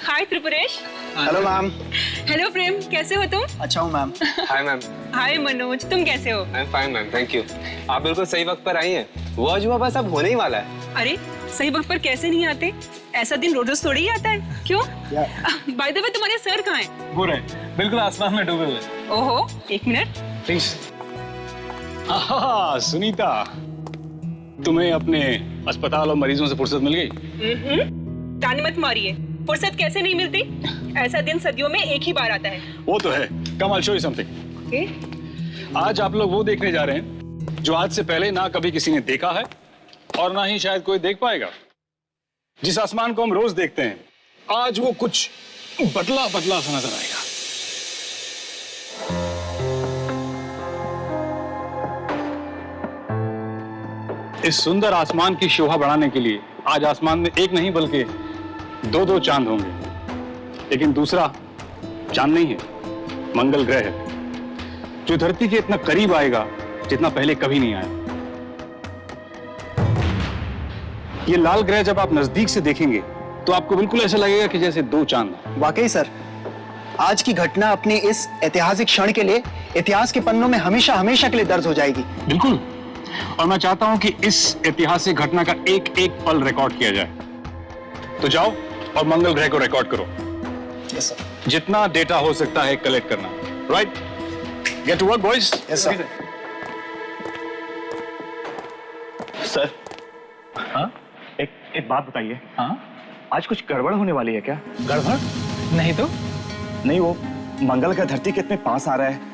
हाय Tripuresh. Hello ma'am. Hello Prem, कैसे हो तुम? अच्छा हूँ ma'am. Hi ma'am. Hi Manoj, तुम कैसे हो? I am fine ma'am, thank you. आप बिल्कुल सही वक्त पर आई हैं। वो अजूबा बस अब होने ही वाला है। अरे सही वक्त पर कैसे नहीं आते? ऐसा दिन रोज रोज थोड़ी ही आता है। क्यों? बाय द वे तुम्हारे सर कहाँ हैं? वो रहे, बिल्कुल आसमान में डूबे हुए। ओहो, एक मिनट। प्लीज। सुनीता, तुम्हें अपने अस्पताल और मरीजों से फुर्सत मिल गई? ताने मत मारिए, फुर्सत कैसे नहीं मिलती? ऐसा दिन सदियों में एक ही बार आता है। वो तो है। Come I show you something. Okay. आज आप लोग वो देखने जा रहे हैं जो आज से पहले ना कभी किसी ने देखा है और ना ही शायद कोई देख पाएगा। जिस आसमान को हम रोज देखते हैं, आज वो कुछ बदला बदला सा नजर आएगा। इस सुंदर आसमान की शोभा बढ़ाने के लिए आज आसमान में एक नहीं बल्कि दो दो चांद होंगे। लेकिन दूसरा चांद नहीं है, मंगल ग्रह है, जो धरती के इतना करीब आएगा जितना पहले कभी नहीं आया। ये लाल ग्रह जब आप नजदीक से देखेंगे तो आपको बिल्कुल ऐसा लगेगा कि जैसे दो चांद। वाकई सर, आज की घटना अपने इस ऐतिहासिक क्षण के लिए इतिहास के पन्नों में हमेशा हमेशा के लिए दर्ज हो जाएगी। बिल्कुल। और मैं चाहता हूं कि इस ऐतिहासिक घटना का एक एक पल रिकॉर्ड किया जाए। तो जाओ और मंगल ग्रह को रिकॉर्ड करो। Yes sir. जितना डेटा हो सकता है कलेक्ट करना। Right? Get to work boys. Yes sir. Sir, हाँ, एक बात बताइए। हाँ? आज कुछ गड़बड़ होने वाली है क्या? गड़बड़? नहीं तो? नहीं, वो मंगल का धरती के इतने पास आ रहा है,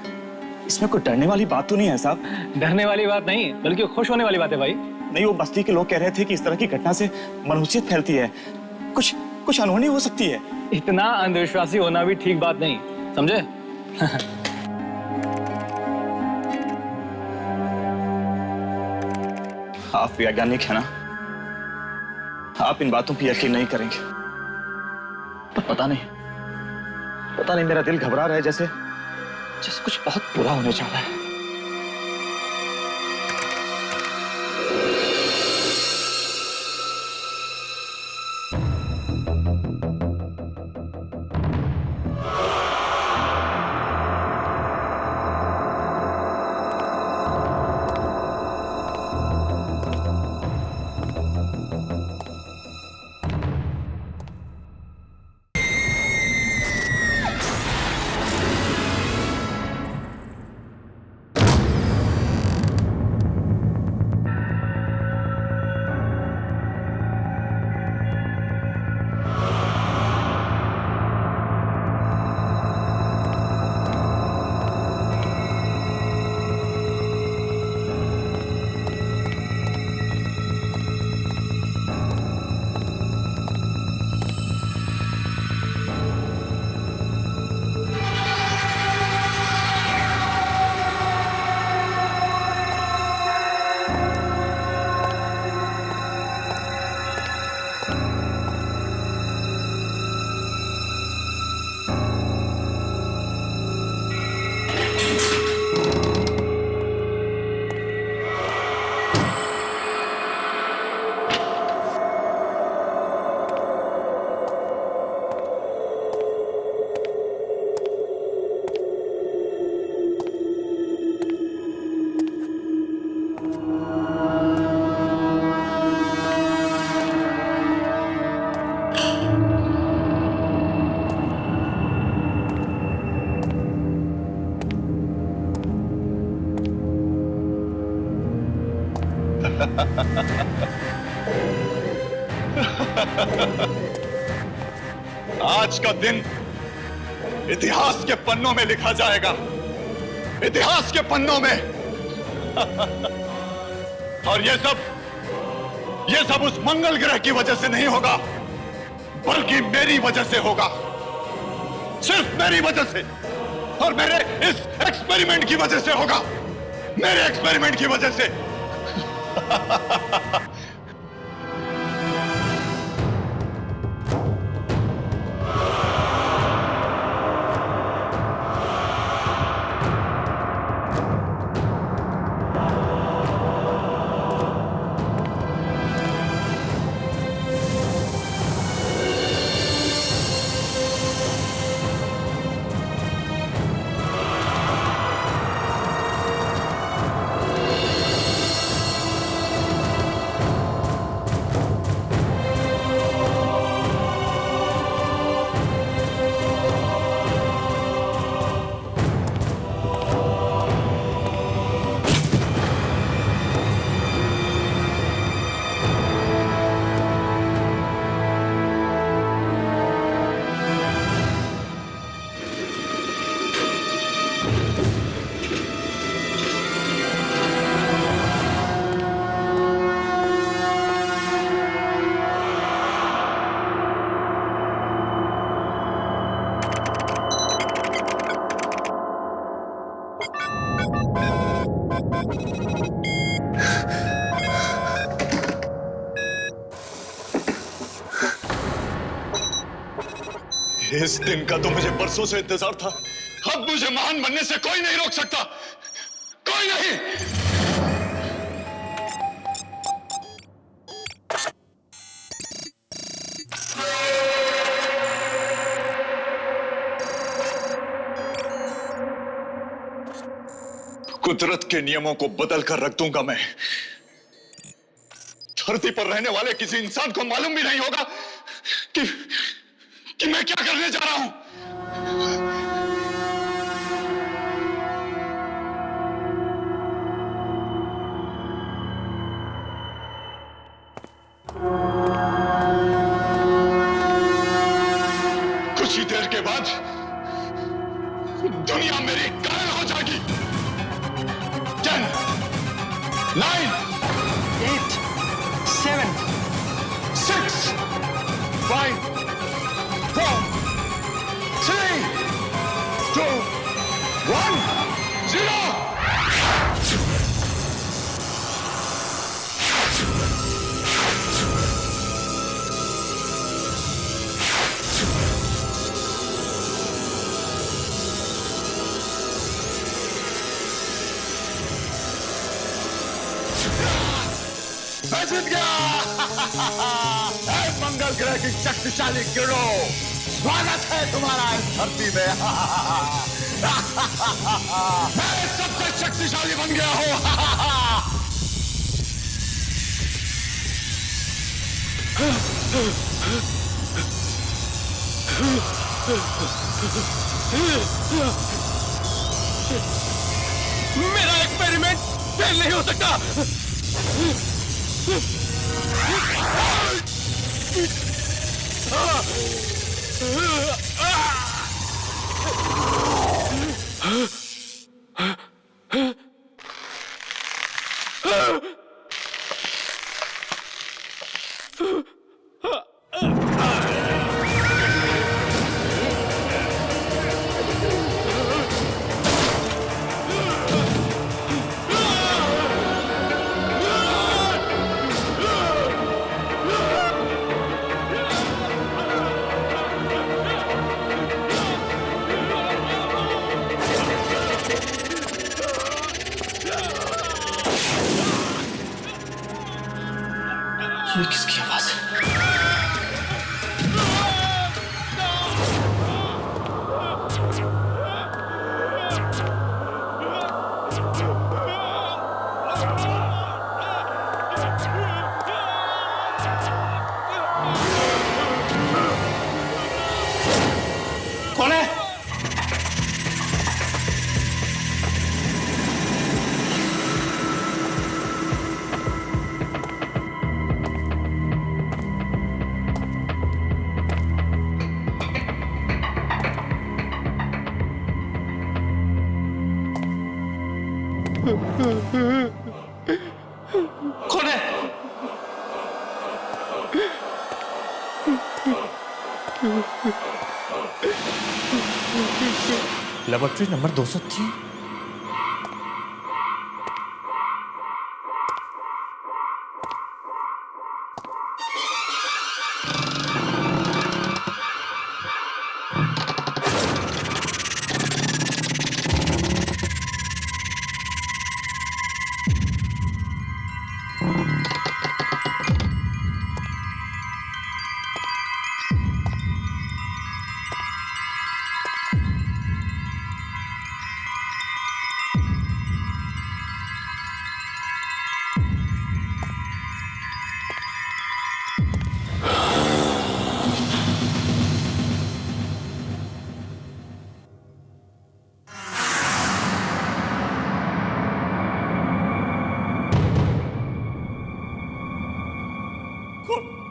इसमें कोई डरने वाली बात तो नहीं है साहब? डरने वाली बात नहीं, बल्कि खुश होने वाली बात है भाई। नहीं, वो बस्ती के लोग कह रहे थे कि इस तरह की घटना से मनहूसियत फैलती है, कुछ अनहोनी हो सकती है। इतना अंधविश्वासी होना भी ठीक बात नहीं, समझे? आप वैज्ञानिक है ना, आप इन बातों पर यकीन नहीं करेंगे। तो पता नहीं मेरा दिल घबरा रहा है, जैसे कुछ बहुत बुरा होने जा रहा है। आज का दिन इतिहास के पन्नों में लिखा जाएगा, इतिहास के पन्नों में। और ये सब उस मंगल ग्रह की वजह से नहीं होगा, बल्कि मेरी वजह से होगा, सिर्फ मेरी वजह से, और मेरे इस एक्सपेरिमेंट की वजह से होगा, मेरे एक्सपेरिमेंट की वजह से। इस दिन का तो मुझे बरसों से इंतजार था। अब मुझे महान बनने से कोई नहीं रोक सकता, कोई नहीं। कुदरत के नियमों को बदल कर रख दूंगा मैं। धरती पर रहने वाले किसी इंसान को मालूम भी नहीं होगा कि मैं क्या करने जा रहा हूं। कुछ ही देर के बाद दुनिया मेरी कायल हो जाएगी। 10, 9, 8, 7, 6, 5, 4, 3, 2, 1, 0। मैं जीत गया। मंगल ग्रह की शक्तिशाली गिरोह, स्वागत है तुम्हारा इस धरती में। मैं सबसे शक्तिशाली बन गया हूं। मेरा एक्सपेरिमेंट फेल नहीं हो सकता। ये किसकी आवाज है? कौन है? कौन है? Laboratory number 203।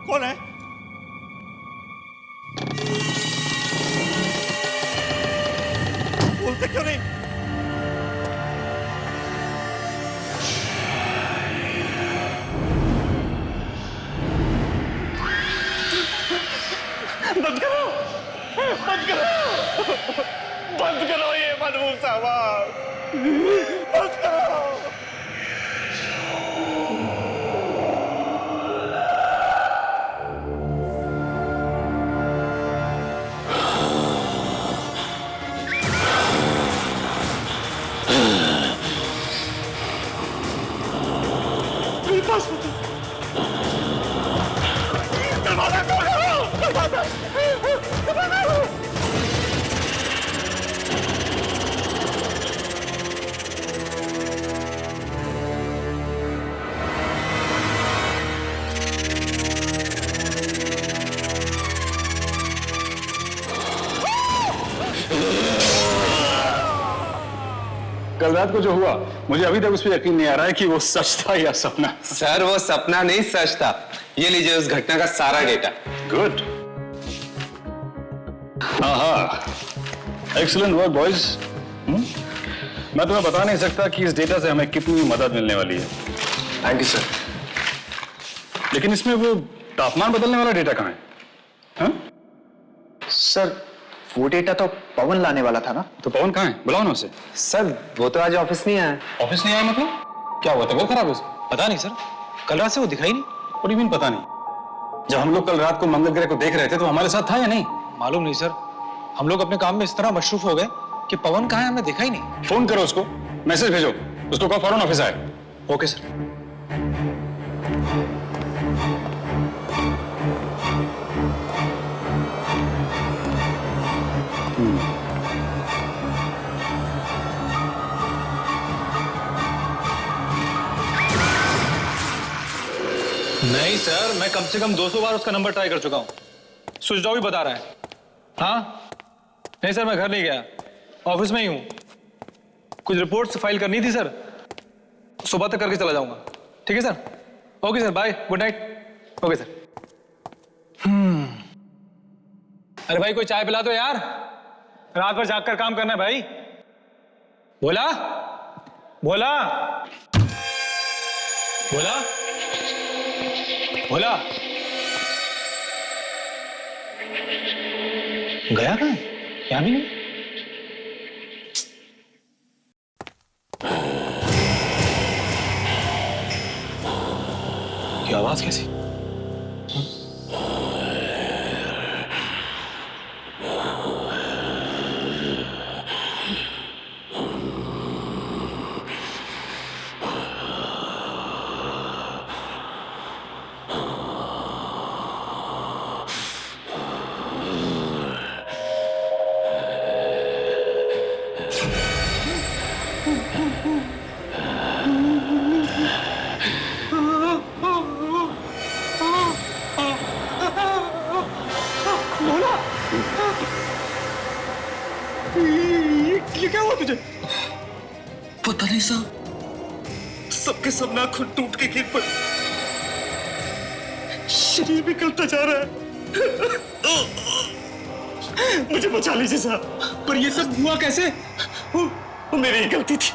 कौन है? बोलते क्यों नहीं? बंद करो, बंद करो, बंद करो ये मनमूस आवाज, बंद करो। कल रात को जो हुआ, मुझे अभी तक उस पर यकीन नहीं आ रहा है कि वो सच था या सपना। सर वो सपना नहीं सच था। ये लीजिए उस घटना का सारा डेटा। गुड। हाँ, एक्सीलेंट वर्क बॉयज। मैं तुम्हें बता नहीं सकता कि इस डेटा से हमें कितनी मदद मिलने वाली है। Thank you sir. लेकिन इसमें वो तापमान बदलने वाला डेटा कहाँ है? हाँ? सर वो डेटा तो पवन लाने वाला था ना। तो पवन कहाँ है? बुलाओ ना उसे। सर वो तो आज ऑफिस नहीं आया। ऑफिस नहीं आया मतलब? क्या हुआ, तबीयत खराब है उसकी? पता नहीं सर, कल रात से वो दिखाई नहीं। What do you mean पता नहीं? जब हम लोग कल रात को मंगल ग्रह को देख रहे थे तो हमारे साथ था या नहीं? मालूम नहीं सर, हम लोग अपने काम में इस तरह मशरूफ हो गए कि पवन कहाँ है हमें देखा ही नहीं। फोन करो उसको, मैसेज भेजो, उसको कहो फौरन ऑफिस आए। Okay sir. नहीं सर, मैं कम से कम 200 बार उसका नंबर ट्राई कर चुका हूं। स्विच ऑफ ही बता रहा है। हाँ नहीं सर, मैं घर नहीं गया, ऑफिस में ही हूं। कुछ रिपोर्ट्स फाइल करनी थी सर, सुबह तक करके चला जाऊंगा। ठीक है sir, okay sir, bye, good night. Okay sir. अरे भाई कोई चाय पिला दो यार, रात भर जाग कर काम करना है भाई। बोला बोला बोला बोला। गया कहाँ? यहाँ भी नहीं। ये आवाज कैसी? ये क्या हुआ तुझे? पता नहीं साहब, सबके सब नाखून टूट के गिर पड़े, शरीर भी गलता जा रहा है। मुझे बचा लीजिए साहब। पर ये सब हुआ कैसे? वो मेरी ही गलती थी।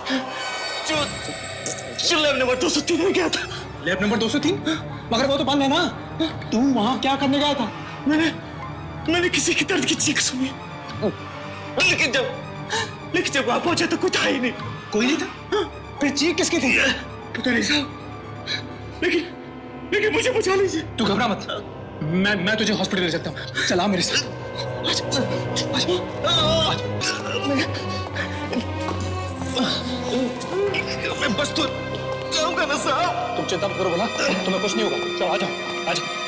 जो लैब नंबर 203 में गया था। Lab number 203? मगर वो तो बंद है ना। तू वहां क्या करने गया था? मैंने किसी की दर्द की चीख सुनी, लेकिन जब वहां पहुंचा तो कुछ था ही नहीं। कोई नहीं था? फिर चीख किसकी थी? पता नहीं साहब, लेकिन मुझे बचा लीजिए। तू घबरा मत, मैं तुझे हॉस्पिटल ले सकता हूँ। चला मेरे साथ। मैं बस तो जाऊंगा ना साहब। तुम चिंता मत करो, बोला तुम्हें कुछ नहीं होगा। चलो आ जाओ, आ जाओ।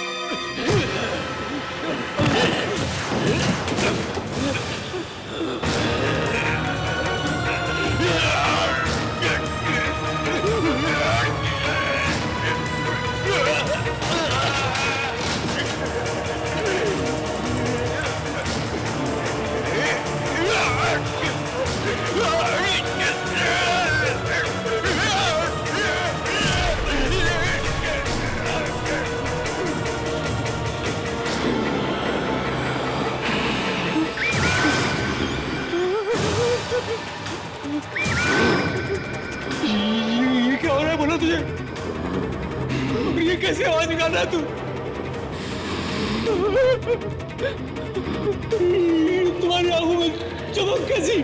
ये क्या हो रहा है? बोला तुझे? ये कैसे आवाज निकाल रहा है तू? तुम्हारी आंखों में चमक कैसी?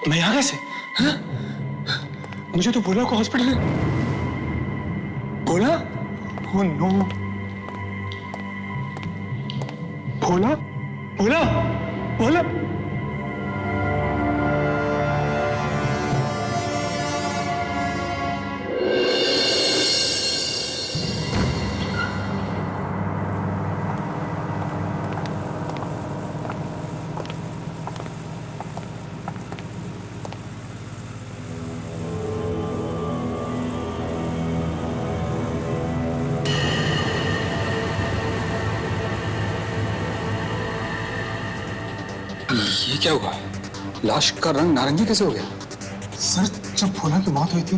मैं यहाँ कैसे? हाँ? मुझे तो भोला को हॉस्पिटल में। भोला? Oh no. भोला? भोला? भोला? ये क्या हुआ? लाश का रंग नारंगी कैसे हो गया? सर, जब भोला की मौत हुई थी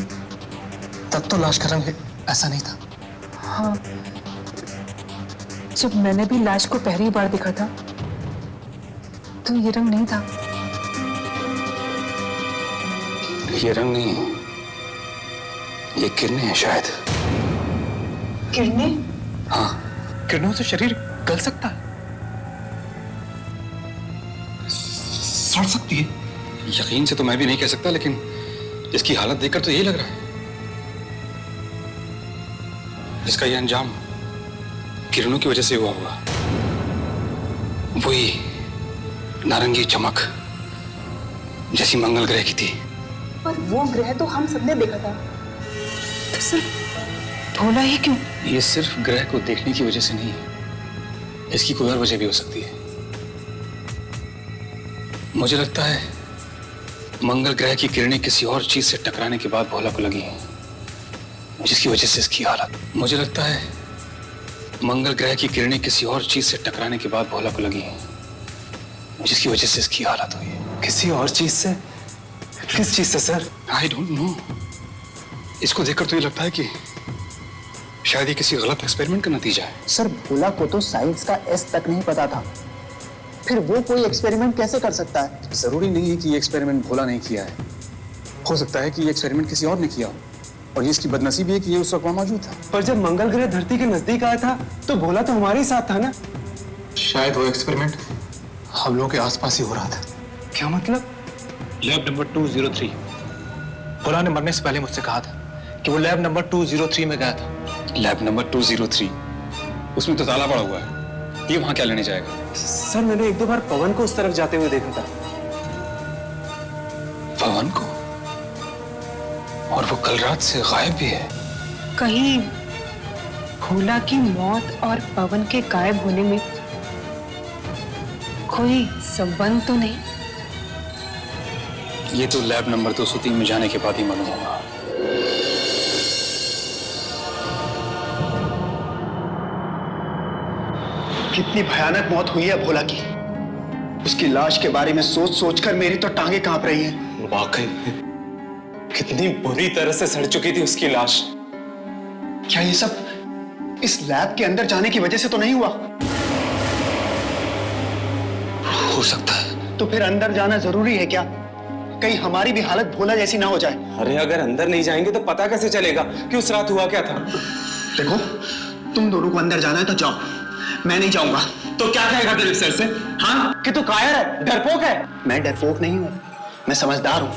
तब तो लाश का रंग ऐसा नहीं था। हाँ, जब मैंने भी लाश को पहली बार देखा था तो ये रंग नहीं था। ये रंग नहीं है, ये किरणें हैं शायद। किरणें? हाँ, किरणों से शरीर गल सकता है, सड़ सकती है। यकीन से तो मैं भी नहीं कह सकता, लेकिन इसकी हालत देखकर तो यही लग रहा है। इसका ये अंजाम किरणों की वजह से हुआ होगा। वही नारंगी चमक जैसी मंगल ग्रह की थी। पर वो ग्रह तो हम सबने देखा था, तो सिर्फ भोला ही क्यों? ये सिर्फ ग्रह को देखने की वजह से नहीं है, इसकी कोई और वजह भी हो सकती है। मुझे लगता है मंगल ग्रह की किरणें किसी और चीज से टकराने के बाद भोला को लगी हैं, जिसकी वजह से इसकी हालत। मुझे लगता है मंगल ग्रह की किरणें किसी और चीज से टकराने के बाद भोला को लगी हैं, जिसकी वजह से इसकी हालत हुई है। किसी और चीज से? किस चीज से सर? I don't know. इसको देखकर तो ये लगता है कि शायद ये किसी गलत एक्सपेरिमेंट का नतीजा है। सर, भोला को तो साइंस का एस तक नहीं पता था, फिर वो कोई एक्सपेरिमेंट कैसे कर सकता है? जरूरी नहीं है कि ये एक्सपेरिमेंट भोला नहीं किया है, हो सकता है कि ये एक्सपेरिमेंट किसी और ने किया हो, और ये इसकी बदनसीबी है कि ये उस वक्त वहां मौजूद था। पर जब मंगल ग्रह धरती के नजदीक आया था तो भोला तो हमारे ही साथ था ना। शायद वो एक्सपेरिमेंट हम लोगों के आसपास ही हो रहा था। क्या मतलब? Lab number 203। भोला ने मरने से पहले मुझसे कहा था कि वो लैब नंबर 203 में गया था। Lab number 203? उसमें तो ताला पड़ा हुआ है, ये वहां क्या लेने जाएगा? सर, मैंने एक दो बार पवन को उस तरफ जाते हुए देखा था। पवन को? और वो कल रात से गायब भी है। कहीं भोला की मौत और पवन के गायब होने में कोई संबंध तो नहीं? ये तो लैब नंबर 203 में जाने के बाद ही मालूम होगा। कितनी भयानक मौत हुई है भोला की। उसकी लाश के बारे में सोच सोचकर मेरी तो टांगे कांप रही हैं। वाकई कितनी बुरी तरह से सड़ चुकी थी उसकी लाश। क्या ये सब इस लैब के अंदर जाने की वजह से तो नहीं हुआ? हो सकता है। तो फिर अंदर जाना जरूरी है क्या? कहीं हमारी भी हालत भोला जैसी ना हो जाए। अरे अगर अंदर नहीं जाएंगे तो पता कैसे चलेगा कि उस रात हुआ क्या था? देखो, तुम दोनों को अंदर जाना है तो जाओ, मैं नहीं जाऊंगा। तो क्या कहेगा दिलीप सर से? हाँ, कि तू कायर है, डरपोक है। मैं डरपोक नहीं हूं, मैं समझदार हूं,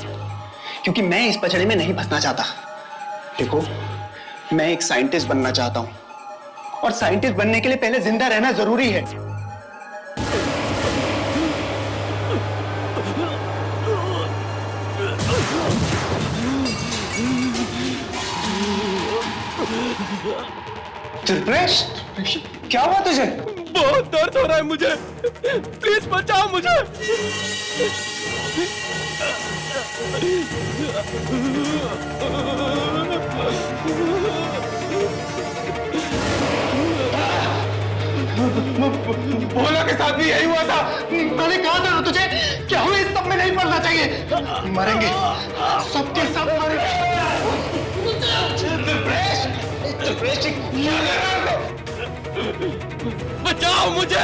क्योंकि मैं इस पचड़े में नहीं फंसना चाहता। देखो, मैं एक साइंटिस्ट बनना चाहता हूं, और साइंटिस्ट बनने के लिए पहले जिंदा रहना जरूरी है। त्रिप्रेश, क्या हुआ तुझे? बहुत दर्द हो रहा है मुझे, प्लीज बचाओ मुझे। भोला के साथ भी यही हुआ था। मैंने कहा था ना तुझे कि हमें इस सब में नहीं पड़ना चाहिए। मरेंगे, सबके सब मरेंगे। बचाओ मुझे।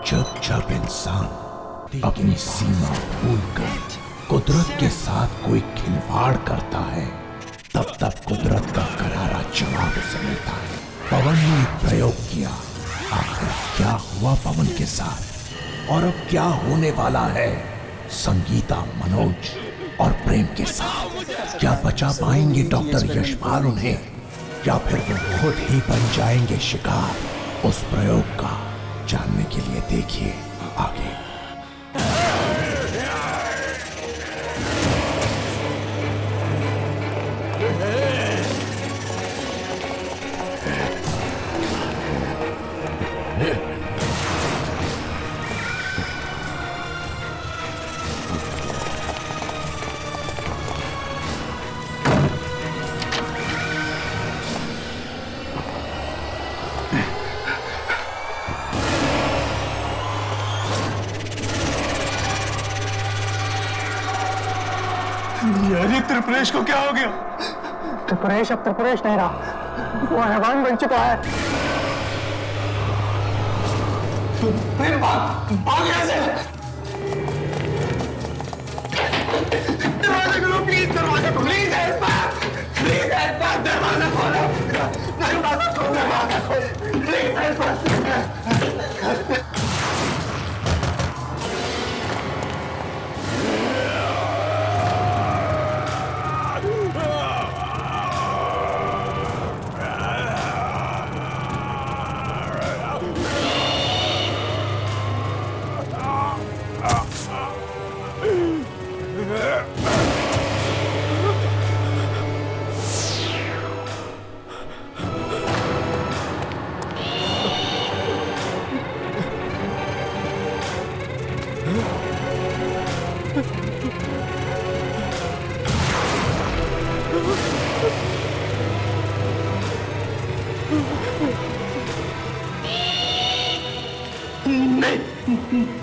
जब जब इंसान अपनी सीमा भूलकर कुदरत के साथ कोई खिलवाड़ करता है, तब तब कुदरत का करारा जवाब उसे मिलता है। पवन ने एक प्रयोग किया, आखिर क्या हुआ पवन के साथ और अब क्या होने वाला है संगीता, मनोज और प्रेम के साथ? क्या बचा पाएंगे डॉक्टर यशपाल उन्हें, या फिर वो खुद ही बन जाएंगे शिकार उस प्रयोग का? जानने के लिए देखिए आगे। यार ये त्रिपुरेश को क्या हो गया? त्रिपुरेश अब त्रिपुरेश नहीं रहा, वो हैवान बन चुका है। भाग यहाँ से। दरवाजा खोलो प्लीज, दरवाजा खोलो प्लीज, प्लीज दरवाजा खोलो, दरवाजा खोलो, दरवाजा खोलो प्लीज।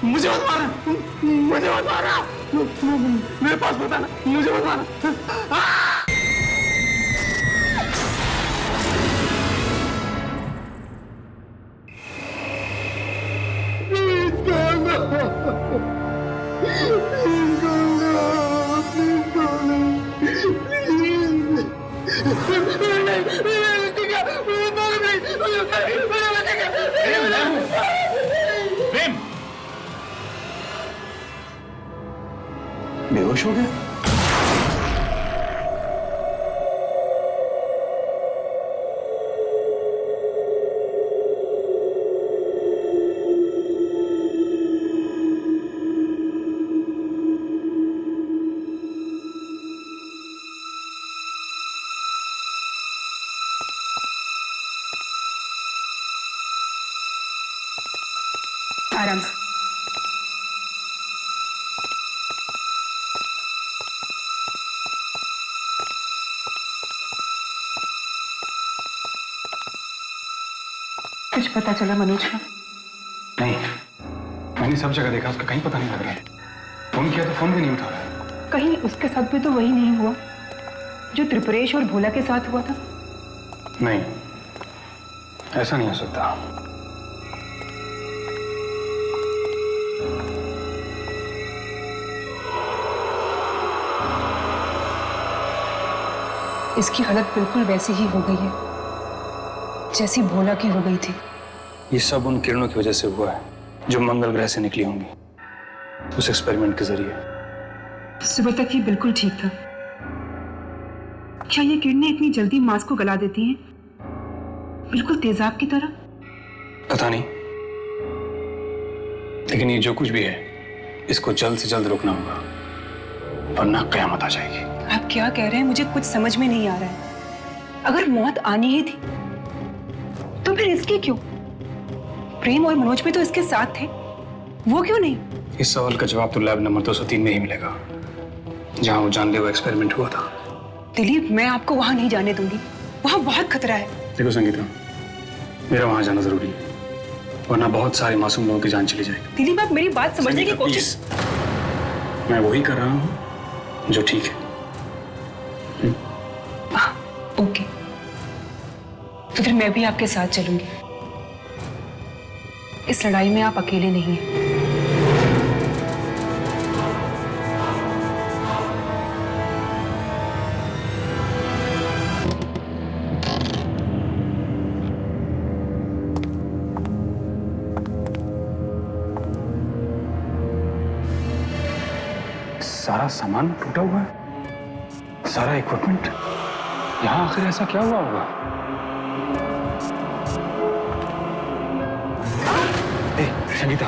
मुझे मत मारना, मुझे मत मारना, मेरे पास बताना, मुझे मत मारना। बेहोश हो गया? आराम से। कुछ पता चला मनोज का? नहीं, मैंने सब जगह देखा, उसका कहीं पता नहीं लग रहा है। फोन किया तो फोन भी नहीं उठा रहा है। कहीं उसके साथ भी तो वही नहीं हुआ जो त्रिपुरेश और भोला के साथ हुआ था? नहीं, ऐसा नहीं हो सकता। इसकी हालत बिल्कुल वैसी ही हो गई है जैसी भोला की हो गई थी। ये सब उन किरणों की वजह से हुआ है जो मंगल ग्रह से निकली होंगी उस एक्सपेरिमेंट के जरिए। सुबह तक ये बिल्कुल ठीक था। क्या ये किरणें इतनी जल्दी मांस को गला देती हैं, बिल्कुल तेजाब की तरह? पता नहीं, लेकिन ये जो कुछ भी है इसको जल्द से जल्द रोकना होगा वरना कयामत आ जाएगी। आप क्या कह रहे हैं, मुझे कुछ समझ में नहीं आ रहा है। अगर मौत आनी ही थी तो फिर इसकी क्यों? प्रेम और मनोज भी तो इसके साथ थे, वो क्यों नहीं? इस सवाल का जवाब तो लैब नंबर 203 में ही मिलेगा जहां वो जानलेवा एक्सपेरिमेंट हुआ था। दिलीप, मैं आपको वहां नहीं जाने दूंगी, वहां बहुत खतरा है। देखो संगीता, मेरा वहां जाना जरूरी है वरना बहुत सारे मासूम लोगों की जान चली जाएगी। दिलीप, आप मेरी बात समझने की कोशिश। मैं वही कर रहा हूं जो ठीक है। ओके, तो फिर मैं भी आपके साथ चलूंगी। इस लड़ाई में आप अकेले नहीं हैं। सारा सामान टूटा हुआ है, सारा इक्विपमेंट। यहाँ आखिर ऐसा क्या हुआ होगा? ए, संगीता,